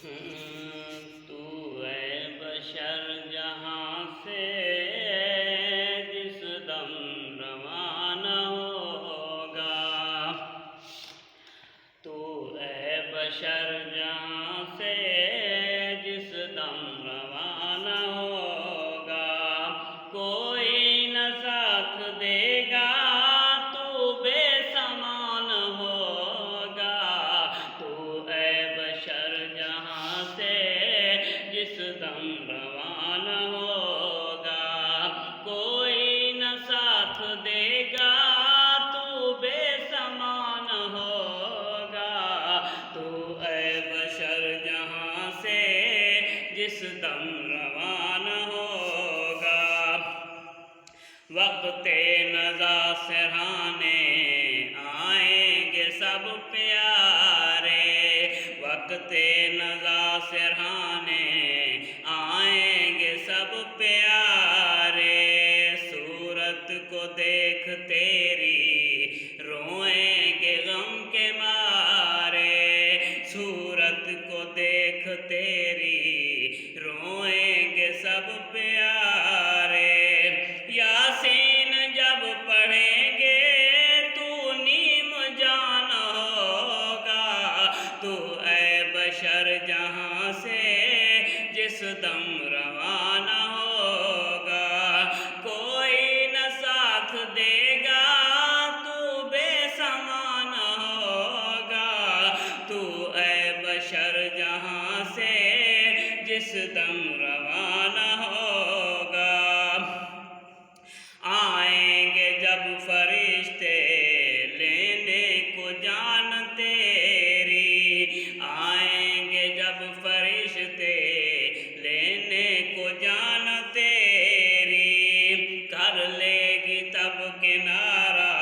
تو اے بشر جہاں سے جس دم روانہ ہوگا، تو اے بشر جہاں سے جس دم روانہ ہوگا، کوئی نہ ساتھ دے گا تو بے سامان ہوگا، تو اے بشر جہاں سے جس دم روانہ ہوگا، کوئی نہ ساتھ دے گا تو بے سامان ہوگا، تو اے بشر جہاں سے جس دم روانہ ہوگا۔ وقت نزا سرہانے آئیں گے سب پیارے، وقت نزا سرہانے آئیں گے سب پیارے، صورت کو دیکھ تیری روئیں گے غم کے مارے، صورت کو دیکھ تیری روئیں گے سب پیارے، یاسین جب پڑھیں گے تو نیم جان ہوگا، تو اے بشر جہاں سے جس دم روانہ ہوگا، کوئی نہ ساتھ دے گا تو بے سامان ہوگا، تو اے بشر جہاں سے جس دم روانہ ہوگا۔ آئیں گے جب فرشتے لینے کو جان تیری، آئیں گے جب فرشتے لینے کو جان تیری، کر لے گی تب کنارہ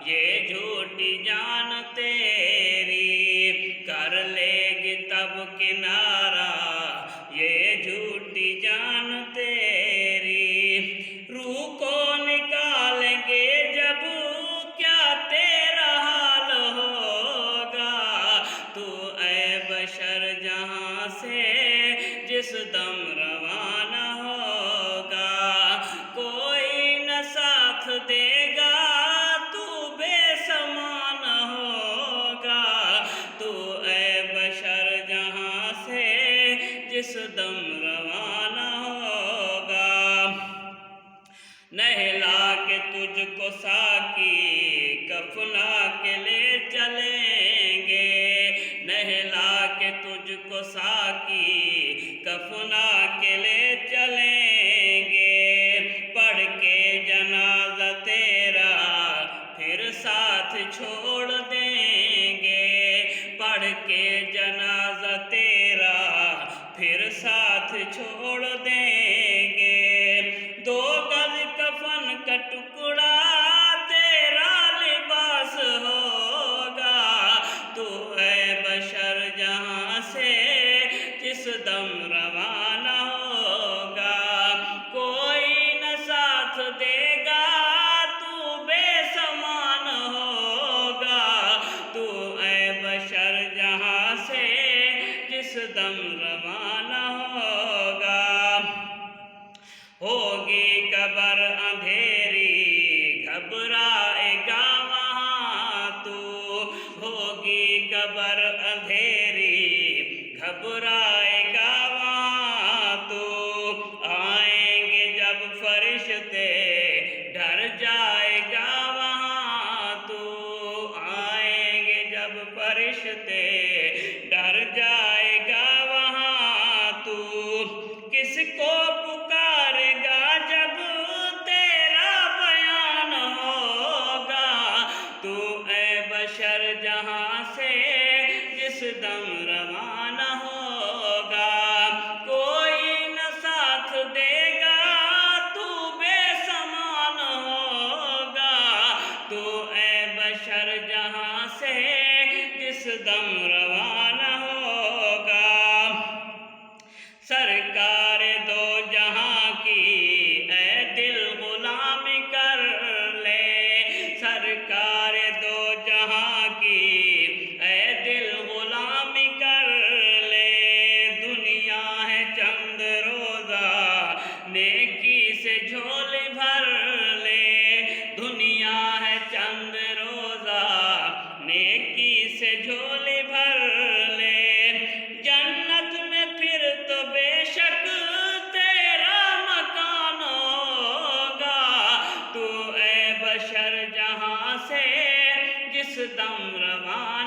یہ جھوٹی جان تیری، کر لے گی تب کنارہ یہ جھوٹی جان تیری، روح کو نکالیں گے جب کیا تیرا حال ہوگا، تو اے بشر جہاں سے جس دم روانہ ہوگا، کوئی نہ ساتھ دے گا تو بے سامان ہوگا، تو اے بشر جہاں سے جس دم روانہ ہوگا۔ نہلا کے تجھ کو ساقی کفنا کے لے چلیں گے، نہلا کے تجھ کو ساقی کفنا کے لے چلیں گے، پڑھ کے جنازہ تیرا پھر ساتھ چھوڑ دیں گے، پڑھ کے جنازہ تیرا پھر ساتھ چھوڑ دیں گے، دو گز کفن کا ٹکڑا تیرا لباس ہوگا، تو اے بشر جہاں سے جس دم روانہ ہوگا، کوئی نہ ساتھ دے گا تو بے سامان ہوگا، تو اے بشر جہاں سے جس دم روانہ ہوگا۔ ہوگی قبر اندھیری گھبرائے گا وہاں تو، ہوگی قبر اندھیری گھبرائے گا وہاں تو، آئیں گے جب فرشتے ڈر جائے گا وہاں تو، آئیں گے جب فرشتے ڈر جائے گا وہاں تو، کس کو پکارے گا جب تیرا بیان ہوگا، تو اے بشر جہاں سے جس دم روانہ ہوگا، کوئی نہ ساتھ دے گا تو بے سامان ہوگا، تو اے بشر جہاں سے جس دم روانہ ہوگا۔ سرکار دو جہاں کی اے دل غلام کر لے، سرکار دو جہاں کی اے دل غلام کر لے، نیکی سے جھولی بھر لے، جنت میں پھر تو بے شک تیرا مکان ہوگا، تو اے بشر جہاں سے جس دم روان